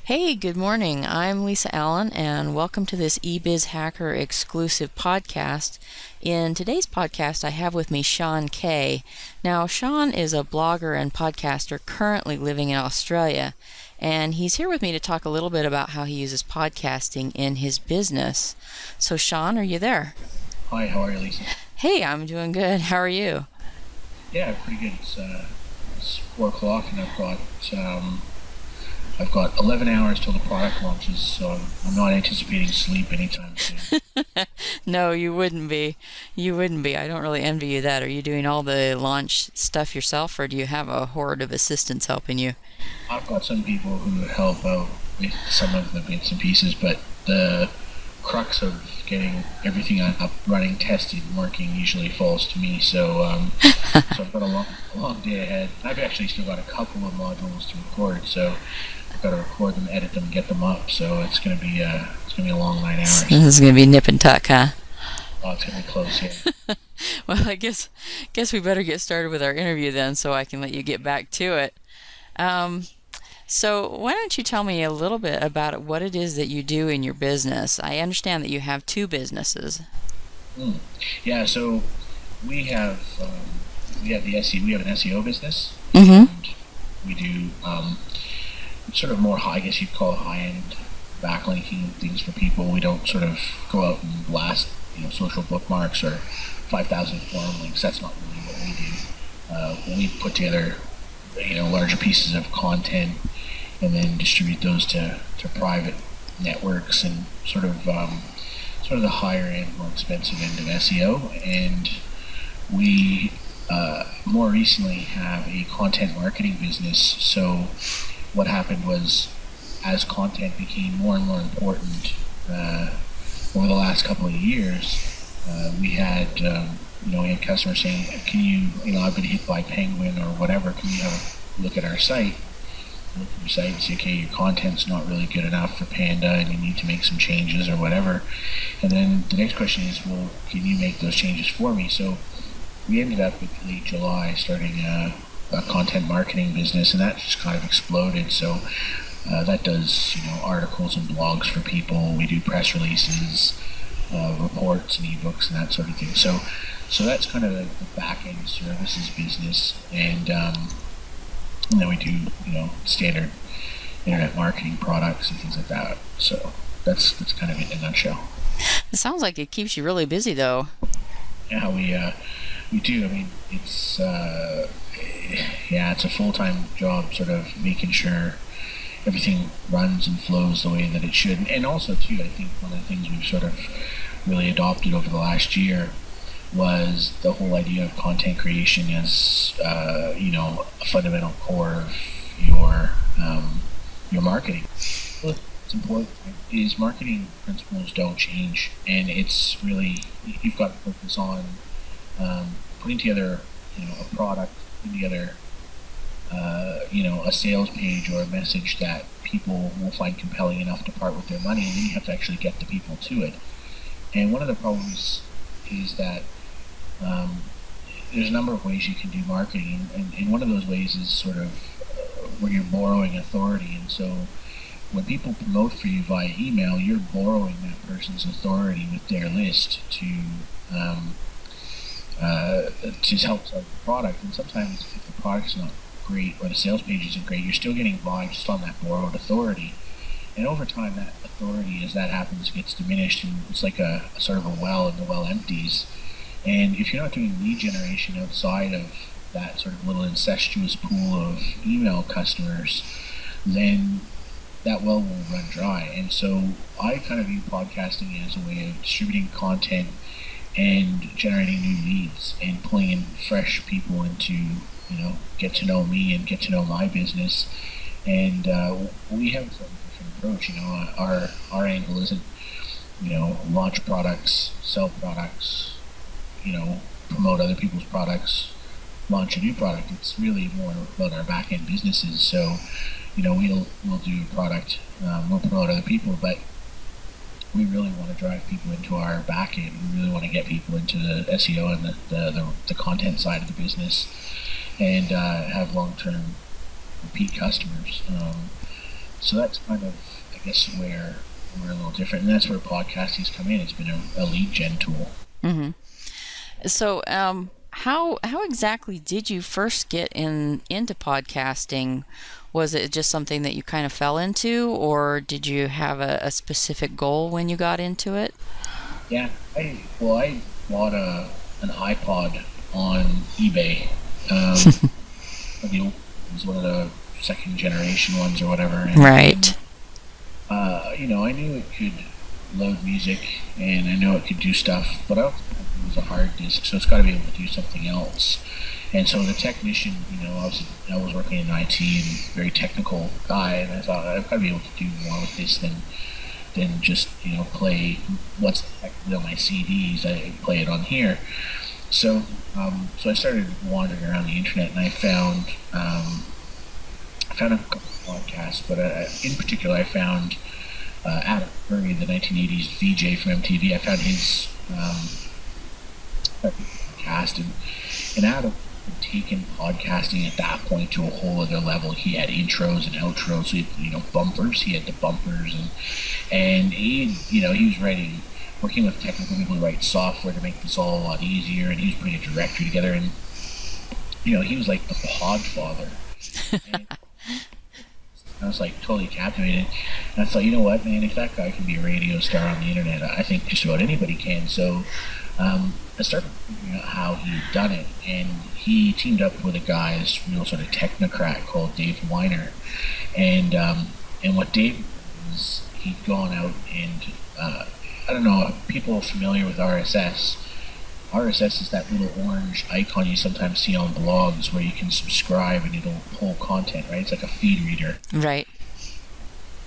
Hey, good morning. I'm Lisa Allen, and welcome to this eBiz Hacker exclusive podcast. In today's podcast, I have with me Sean Kaye. Now, Sean is a blogger and podcaster currently living in Australia, and he's here with me to talk a little bit about how he uses podcasting in his business. So, Sean, are you there? Hi, how are you, Lisa? Hey, I'm doing good. How are you? Yeah, pretty good. It's 4 o'clock, and I've got 11 hours till the product launches, so I'm not anticipating sleep anytime soon. No, you wouldn't be. You wouldn't be. I don't really envy you that. Are you doing all the launch stuff yourself, or do you have a horde of assistants helping you? I've got some people who help out with some of the bits and pieces, but the crux of getting everything up, running, tested, and working usually falls to me. So I've got a long day ahead. I've actually still got a couple of modules to record, so I've got to record them, edit them, get them up. So it's gonna be a long 9 hours. This is going to be nip and tuck, huh? Oh, it's gonna be close, yeah. Well, I guess we better get started with our interview then, so I can let you get back to it. Um, so why don't you tell me a little bit about what it is that you do in your business? I understand that you have two businesses. Mm. Yeah, so we have the SE we have an SEO business, Mm-hmm. and we do sort of more high, I guess you'd call it high end backlinking things for people. We don't sort of go out and blast social bookmarks or 5,000 forum links. That's not really what we do. We put together larger pieces of content and then distribute those to private networks and sort of the higher end, more expensive end of SEO. And we more recently have a content marketing business. So what happened was, as content became more and more important over the last couple of years, we had customers saying, "Can I've been hit by Penguin or whatever. Can you have a look at our site?" Look at your site and say, "Okay, your content's not really good enough for Panda, and you need to make some changes or whatever." And then the next question is, "Well, can you make those changes for me?" So we ended up with late July starting a content marketing business, and that just kind of exploded. So that does articles and blogs for people. We do press releases, reports and ebooks and that sort of thing. So that's kind of the back end services business, and then we do standard internet marketing products and things like that. So that's kind of it in a nutshell. It sounds like it keeps you really busy, though. Yeah, we do. I mean, it's a full time job, sort of making sure everything runs and flows the way that it should. And also, too, I think one of the things we've sort of really adopted over the last year was the whole idea of content creation as a fundamental core of your marketing. Well, it's important. Is marketing principles don't change, and it's really, you've got to focus on putting together a product, putting together a sales page or a message that people will find compelling enough to part with their money, and then you have to actually get the people to it. And one of the problems is that there's a number of ways you can do marketing, and one of those ways is sort of where you're borrowing authority. And so when people promote for you via email, you're borrowing that person's authority with their list um, to help sell the product. And sometimes if the product's not great or the sales page isn't great, you're still getting by just on that borrowed authority. And over time, that authority, as that happens, gets diminished, and it's like a sort of a well, and the well empties. And if you're not doing lead generation outside of that sort of little incestuous pool of email customers, then that well will run dry. And so I kind of view podcasting as a way of distributing content and generating new leads and pulling in fresh people into get to know me and get to know my business. And we have a slightly different approach. Our angle isn't launch products, sell products, promote other people's products, launch a new product. It's really more about our back end businesses. So we'll do a product, we'll promote other people, but we really want to drive people into our back end. We really want to get people into the SEO and the content side of the business, and have long-term repeat customers. So that's kind of, I guess, where we're a little different, and that's where podcasting's come in. It's been a lead gen tool. Mm-hmm. So, how exactly did you first get into podcasting? Was it just something that you kind of fell into, or did you have a specific goal when you got into it? Yeah, I bought an iPod on eBay. The old it was one of the second generation ones or whatever. Right. I knew it could load music and I know it could do stuff, but I also thought it was a hard disk, so it's got to be able to do something else. And so the technician, I was working in IT and very technical guy, and I thought I've got to be able to do more with this than just play what's actually on my CDs. I play it on here. So I started wandering around the internet, and I found a couple podcasts, but in particular, I found Adam Curry, the 1980s VJ from MTV. I found his podcast, and Adam had taken podcasting at that point to a whole other level. He had intros and outros, so bumpers. He had the bumpers, and he was writing. Working with technical people to write software to make this all a lot easier, and he was putting a directory together, and he was like the pod father. And I was like totally captivated, and I thought, you know what, man, if that guy can be a radio star on the internet, I think just about anybody can. So I started figuring out how he'd done it, and he teamed up with a guy, this real sort of technocrat called Dave Weiner, and what Dave was, he'd gone out and I don't know, people familiar with RSS. RSS is that little orange icon you sometimes see on blogs where you can subscribe and it'll pull content, right? It's like a feed reader. Right.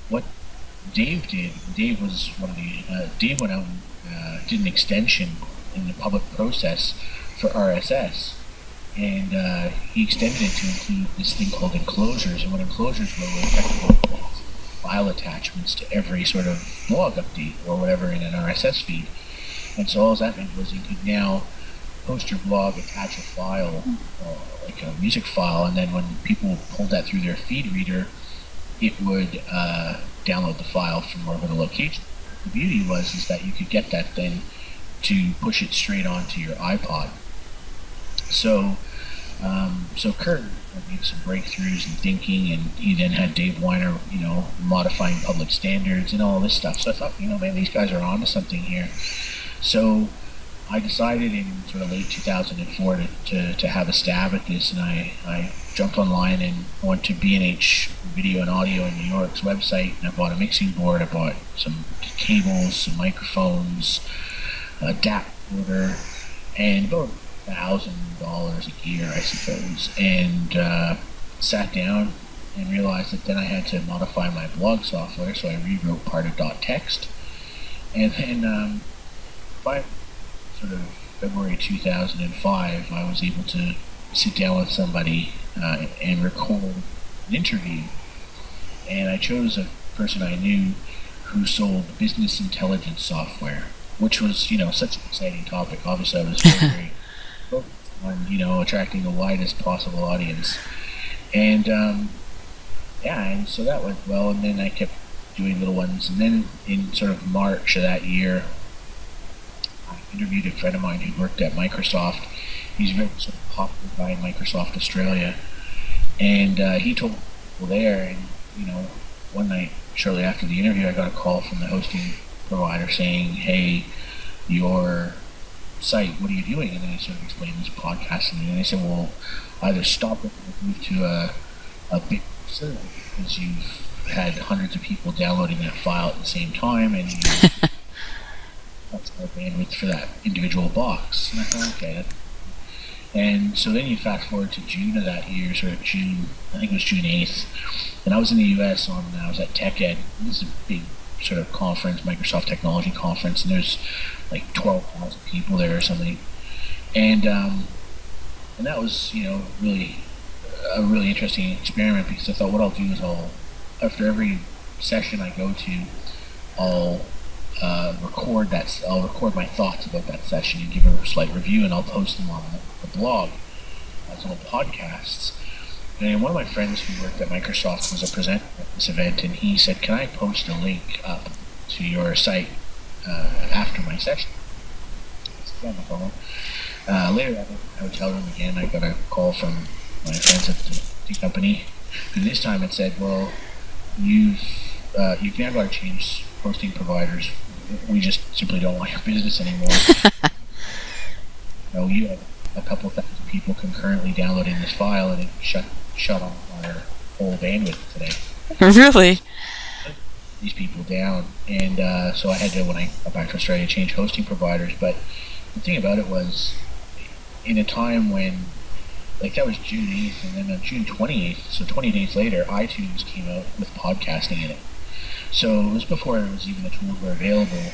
What Dave did, Dave was one of the, Dave went out and did an extension in the public process for RSS. And he extended it to include this thing called enclosures. And what enclosures were effectively file attachments to every sort of blog update or whatever in an RSS feed. And so all that meant was you could now post your blog, attach a file, like a music file, and then when people pulled that through their feed reader, it would download the file from wherever the location. The beauty is that you could get that then to push it straight onto your iPod. So Kurt made some breakthroughs in thinking, and he then had Dave Weiner, modifying public standards and all this stuff. So I thought, man, these guys are onto something here. So I decided in sort of late 2004 to have a stab at this, and I jumped online and went to B&H Video and Audio in New York's website, and I bought a mixing board, I bought some cables, some microphones, a DAC recorder, and about $1,000 a year, I suppose, and sat down and realized that then I had to modify my blog software, so I rewrote part of .text, and then by sort of February 2005, I was able to sit down with somebody and record an interview, and I chose a person I knew who sold business intelligence software, which was, such an exciting topic. Obviously, I was very focused on, attracting the widest possible audience. And, and so that went well, and then I kept doing little ones. And then in sort of March of that year, I interviewed a friend of mine who worked at Microsoft. He's a very sort of popular guy in Microsoft Australia. And he told people there, and, one night, shortly after the interview, I got a call from the hosting provider saying, hey, your site, what are you doing? And then I sort of explained this podcasting, and they said, well, either stop it or move to a big server, because you've had hundreds of people downloading that file at the same time, and that's our bandwidth for that individual box. And I thought, okay. And so then you fast forward to June of that year, sort of June, I think it was June 8th, and I was in the US I was at TechEd. This is a big sort of conference, Microsoft Technology Conference, and there's like 12,000 people there or something. And that was, really a really interesting experiment, because I thought what I'll do is after every session I go to, I'll record my thoughts about that session and give a slight review, and I'll post them on the blog as on podcasts. And one of my friends who worked at Microsoft was a presenter at this event, and he said, "Can I post a link up to your site after my session?" I said, "On the phone." Later at the hotel room again, I got a call from my friends at the company, who this time had said, "Well, you've now got to change hosting providers. We just simply don't want your business anymore." You have a couple thousand people concurrently downloading this file, and it shut off our whole bandwidth today. Really? These people down, and so I had to, when I got back to Australia, change hosting providers. But the thing about it was, in a time when, like, that was June 8th, and then on June 28th, so 20 days later, iTunes came out with podcasting in it. So it was before it was even the tools were available,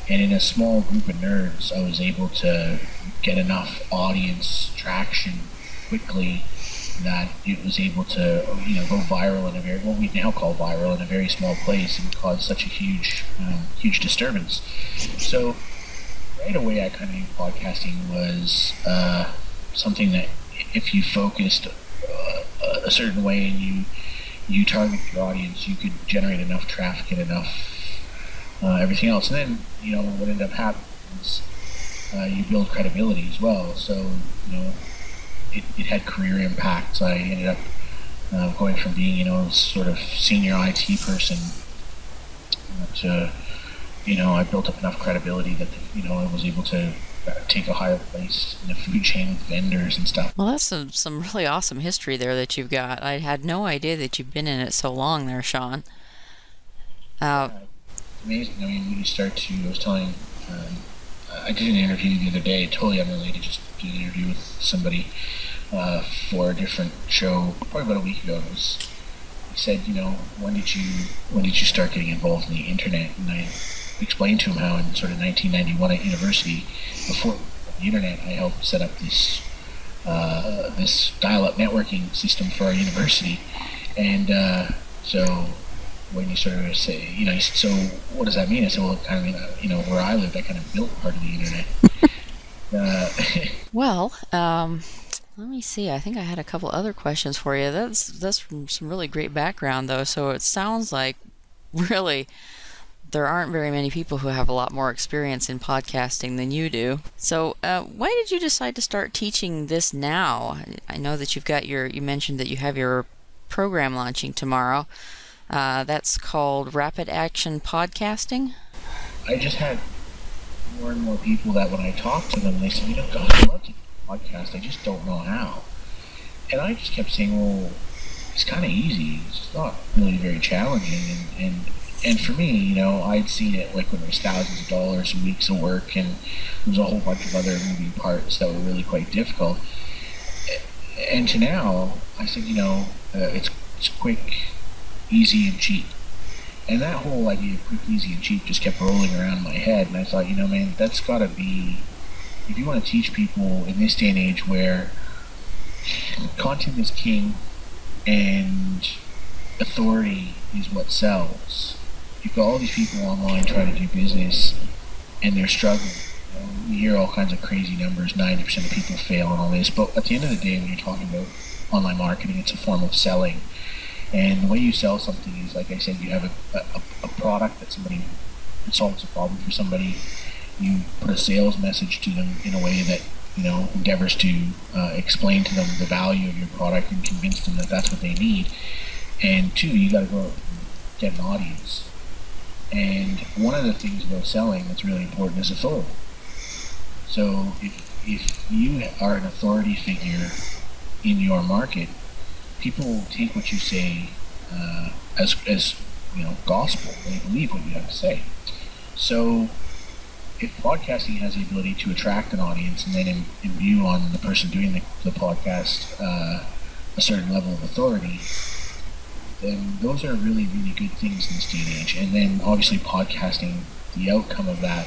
and in a small group of nerds, I was able to get enough audience traction quickly that it was able to, go viral in what we now call viral, in a very small place, and cause such a huge disturbance. So right away, I kind of knew podcasting was something that, if you focused a certain way and you target your audience, you could generate enough traffic and enough everything else. And then, what ended up happening is you build credibility as well. So, it had career impacts. I ended up going from being, sort of senior IT person to, I built up enough credibility that, I was able to take a higher place in the food chain with vendors and stuff. Well, that's some really awesome history there that you've got. I had no idea that you've been in it so long there, Sean. It's amazing. I mean, when you start to, I was telling, I did an interview the other day, totally unrelated, just did an interview with somebody for a different show, probably about a week ago. He said, when did you start getting involved in the internet? And I explained to him how in sort of 1991 at university, before the internet, I helped set up this dial-up networking system for our university. And so when you sort of say, so what does that mean? I said, well, it kind of mean, where I lived, I kind of built part of the internet. Well, let me see. I think I had a couple other questions for you. That's some really great background, though. So it sounds like really there aren't very many people who have a lot more experience in podcasting than you do. So why did you decide to start teaching this now? I know that you mentioned that you have your program launching tomorrow. That's called Rapid Action Podcasting. I just had more and more people that when I talked to them, they said, God, I'd love to do a podcast, I just don't know how. And I just kept saying, well, it's kind of easy. It's not really very challenging. And for me, I'd seen it like when it was thousands of dollars and weeks of work, and there was a whole bunch of other moving parts that were really quite difficult. And to now, I said, it's quick, easy, and cheap. And that whole idea of quick, easy, and cheap just kept rolling around in my head. And I thought, man, that's got to be, if you want to teach people in this day and age where content is king and authority is what sells. You've got all these people online trying to do business, and they're struggling. We hear all kinds of crazy numbers, 90% of people fail and all this, but at the end of the day, when you're talking about online marketing, it's a form of selling. And the way you sell something is, like I said, you have a product that solves a problem for somebody. You put a sales message to them in a way that endeavors to explain to them the value of your product and convince them that that's what they need. And two, you got to go out and get an audience. And one of the things about selling that's really important is authority. So if you are an authority figure in your market, people will take what you say as gospel. They believe what you have to say. So if podcasting has the ability to attract an audience and then imbue on the person doing the podcast a certain level of authority, then those are really, really good things in this day and age. And then obviously podcasting, the outcome of that,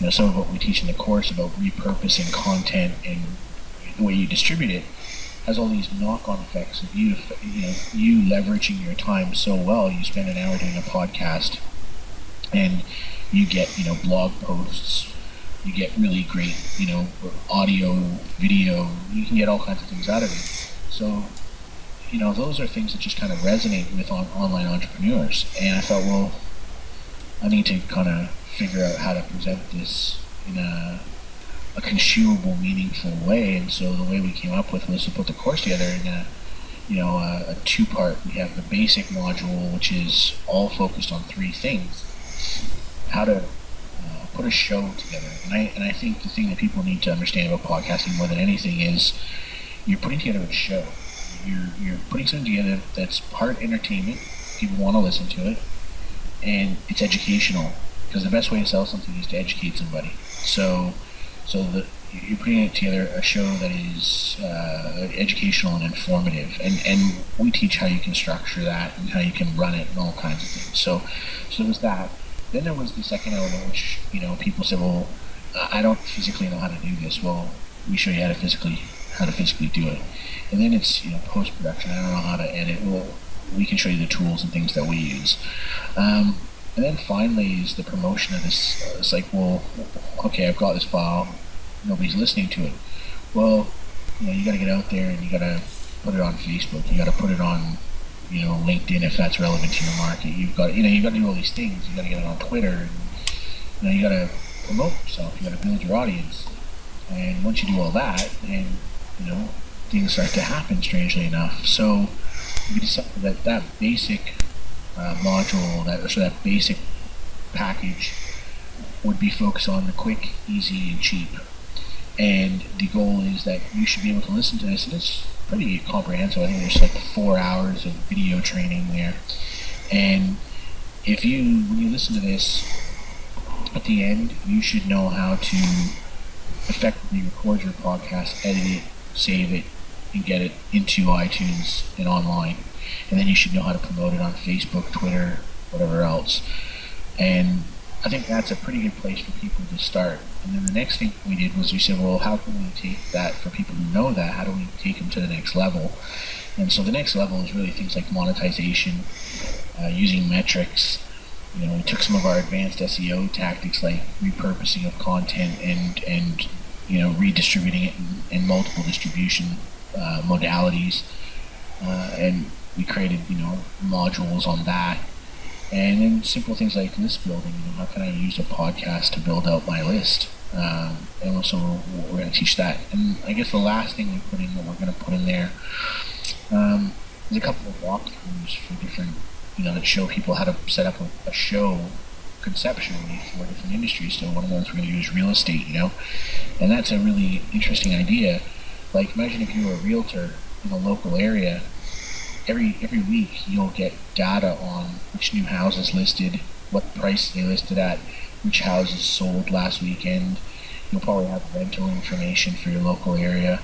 some of what we teach in the course about repurposing content and the way you distribute it, has all these knock-on effects of you leveraging your time so well. You spend an hour doing a podcast and you get blog posts, you get really great audio, video, you can get all kinds of things out of it. So those are things that just kind of resonate with online entrepreneurs. And I thought, well, I need to kind of figure out how to present this in a consumable, meaningful way. And so the way we came up with was to put the course together in a two-part. We have the basic module, which is all focused on three things: how to put a show together. And I think the thing that people need to understand about podcasting more than anything is you're putting together a show. You're putting something together that's part entertainment. People want to listen to it, and it's educational, because the best way to sell something is to educate somebody. So you're putting it together a show that is educational and informative, and we teach how you can structure that and how you can run it and all kinds of things. So there was that. Then there was the second element, which people said, well, I don't physically know how to do this. Well, we show you how to physically do it. And then it's post production. I don't know how to edit. Well, we can show you the tools and things that we use. And then finally is the promotion of this. It's like, well, okay, I've got this file. Nobody's listening to it. Well, you got to get out there and you got to put it on Facebook. You got to put it on, LinkedIn if that's relevant to your market. You've got, you got to do all these things. You got to get it on Twitter. And, you got to promote yourself. You got to build your audience. And once you do all that, then things start to happen. Strangely enough, so we decided that basic module, that basic package, would be focused on the quick, easy, and cheap. And the goal is that you should be able to listen to this, and it's pretty comprehensive. I think there's like 4 hours of video training there. And when you listen to this, at the end, you should know how to effectively record your podcast, edit it, save it, and get it into iTunes and online. And then you should know how to promote it on Facebook, Twitter, whatever else. And I think that's a pretty good place for people to start. And then the next thing we did was we said, well, how can we take that for people who know that? How do we take them to the next level? And so the next level is really things like monetization, using metrics. We took some of our advanced SEO tactics like repurposing of content and redistributing it in multiple distribution modalities, and we created modules on that. And then simple things like list building. How can I use a podcast to build out my list? And also we're going to teach that. And I guess the last thing we're going to put in there is a couple of walkthroughs for different, that show people how to set up a show conceptually for different industries. So one of those we're going to use real estate, and that's a really interesting idea. Like, imagine if you were a realtor in a local area. Every week you'll get data on which new houses listed, what price they listed at, which houses sold last weekend. You'll probably have rental information for your local area,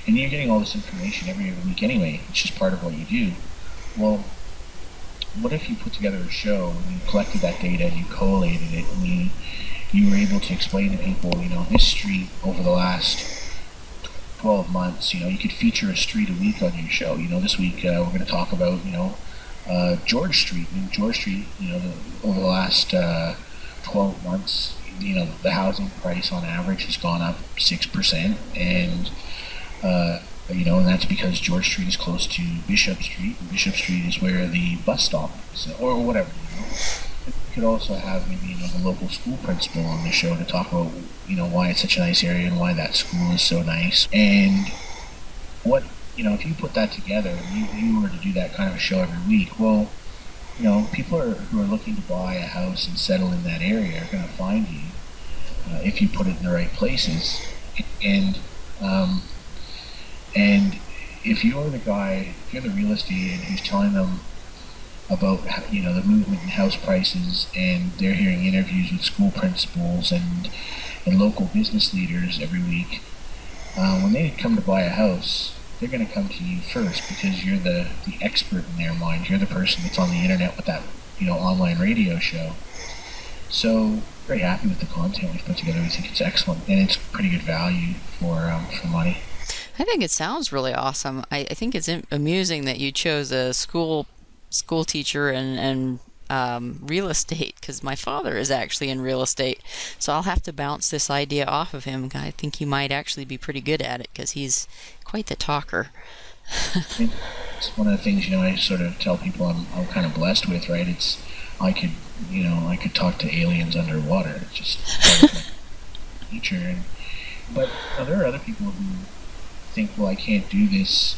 and you're getting all this information every week anyway. It's just part of what you do. Well, what if you put together a show and you collected that data and you collated it, and you were able to explain to people, this street over the last 12 months, you could feature a street a week on your show. This week we're going to talk about, George Street. George Street, over the last 12 months, the housing price on average has gone up 6%, and and that's because George Street is close to Bishop Street, and Bishop Street is where the bus stop is, or whatever. You could also have maybe the local school principal on the show to talk about why it's such a nice area and why that school is so nice. And what if you put that together and you were to do that kind of a show every week, well, people who are looking to buy a house and settle in that area are going to find you if you put it in the right places. And if you're the real estate agent who's telling them about the movement in house prices, and they're hearing interviews with school principals and local business leaders every week, when they come to buy a house, they're going to come to you first because you're the expert in their mind. You're the person that's on the internet with that online radio show. So very happy with the content we've put together. We think it's excellent, and it's pretty good value for money. I think it sounds really awesome. I think it's amusing that you chose a school teacher and real estate, because my father is actually in real estate, so I'll have to bounce this idea off of him. I think he might actually be pretty good at it because he's quite the talker. it's one of the things, I sort of tell people I'm kind of blessed with, right? I could, I could talk to aliens underwater. It's just part of my nature. But there are other people who think, well, I can't do this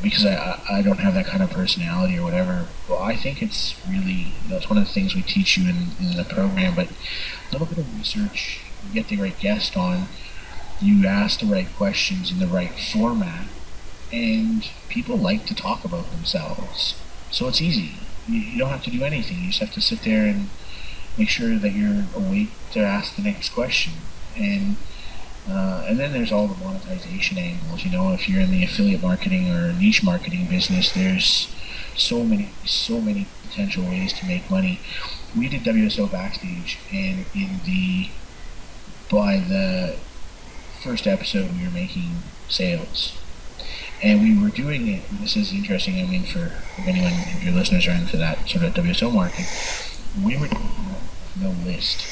because I don't have that kind of personality or whatever. Well, I think it's really, it's one of the things we teach you in the program, but a little bit of research, you get the right guest on, you ask the right questions in the right format, and people like to talk about themselves. So it's easy. You don't have to do anything. You just have to sit there and make sure that you're awake to ask the next question. And then there's all the monetization angles. If you're in the affiliate marketing or niche marketing business, there's so many potential ways to make money. We did WSO Backstage, and by the first episode, we were making sales. And we were doing it, and this is interesting, I mean, for anyone, if your listeners are into that sort of WSO marketing, we were doing it with no list.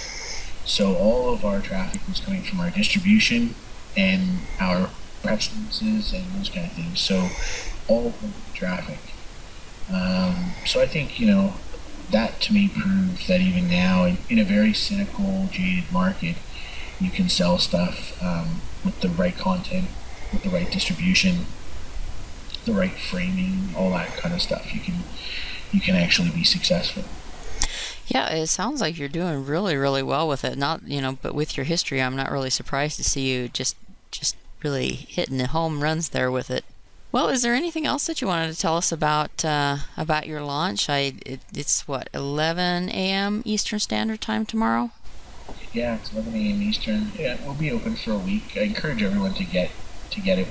So all of our traffic was coming from our distribution and our press releases and those kind of things. So all of the traffic. So I think, that to me proves that even now, in a very cynical, jaded market, you can sell stuff with the right content, with the right distribution, the right framing, all that kind of stuff. You can actually be successful. Yeah, it sounds like you're doing really, really well with it. Not, but with your history, I'm not really surprised to see you just really hitting the home runs there with it. Well, is there anything else that you wanted to tell us about your launch? It's what, 11 a.m. Eastern Standard Time tomorrow? Yeah, it's 11 a.m. Eastern. Yeah, we'll be open for a week. I encourage everyone to get it.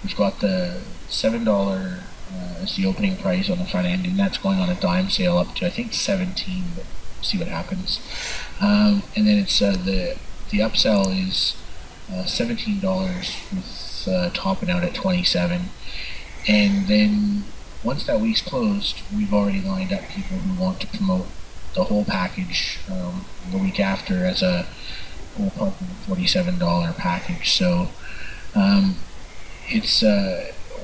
We've got the $7 as the opening price on the front end, and that's going on a dime sale up to I think 17. But see what happens. And then it's the upsell is $17 with topping out at 27. And then once that week's closed, we've already lined up people who want to promote the whole package the week after as a $47 package. So it's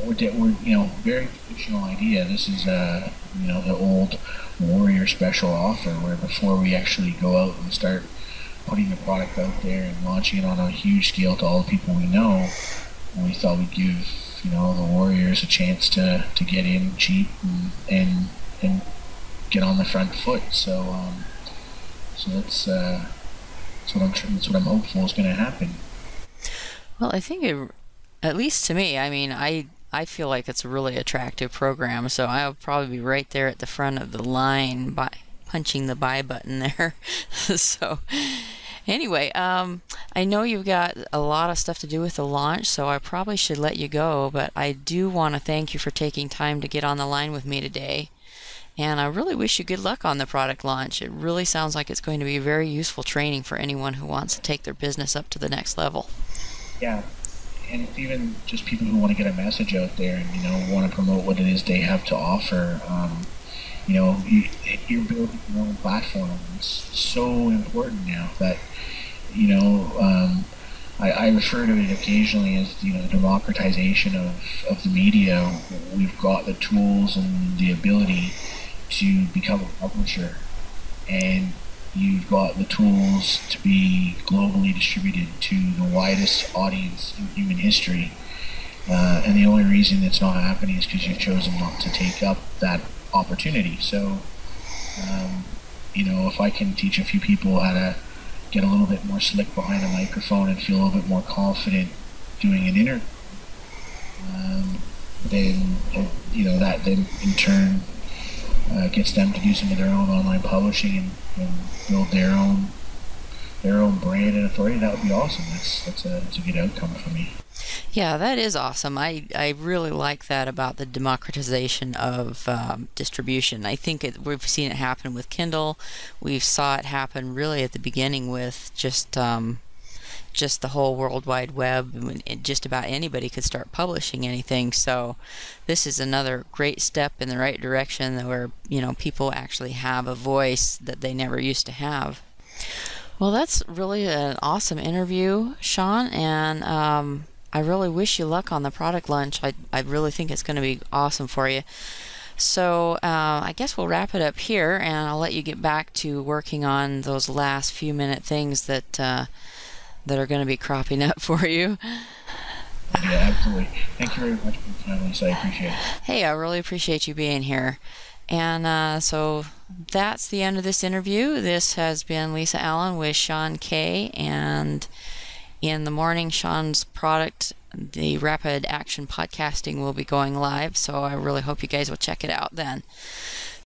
we're very traditional idea. This is the old Warrior special offer, where before we actually go out and start putting the product out there and launching it on a huge scale to all the people we know, we thought we'd give the Warriors a chance to get in cheap and get on the front foot. So that's what I'm hopeful is going to happen. Well, I think at least to me, I mean, I feel like it's a really attractive program, so I'll probably be right there at the front of the line by punching the buy button there. So anyway, I know you've got a lot of stuff to do with the launch, so I probably should let you go, but I do want to thank you for taking time to get on the line with me today. And I really wish you good luck on the product launch. It really sounds like it's going to be very useful training for anyone who wants to take their business up to the next level. Yeah, and even just people who want to get a message out there and want to promote what it is they have to offer. You're building your own platform. It's so important now that I refer to it occasionally as the democratization of the media. We've got the tools and the ability to become a publisher, and you've got the tools to be globally distributed to the widest audience in human history. And the only reason it's not happening is because you've chosen not to take up that opportunity. So, if I can teach a few people how to get a little bit more slick behind a microphone and feel a little bit more confident doing an interview, then that then in turn gets them to do some of their own online publishing and build their own brand and authority. That would be awesome. That's a good outcome for me. Yeah, that is awesome. I really like that about the democratization of distribution. I think we've seen it happen with Kindle. We saw it happen really at the beginning with just the whole World Wide Web. Just about anybody could start publishing anything. So this is another great step in the right direction, where people actually have a voice that they never used to have. Well, that's really an awesome interview, Sean, and I really wish you luck on the product launch. I really think it's going to be awesome for you. So I guess we'll wrap it up here, and I'll let you get back to working on those last few minute things that are going to be cropping up for you. Yeah, absolutely. Thank you very much for your time, Lisa. I appreciate it. Hey, I really appreciate you being here. And so that's the end of this interview. This has been Lisa Allen with Sean Kaye, and in the morning, Sean's product, the Rapid Action Podcasting, will be going live, so I really hope you guys will check it out then.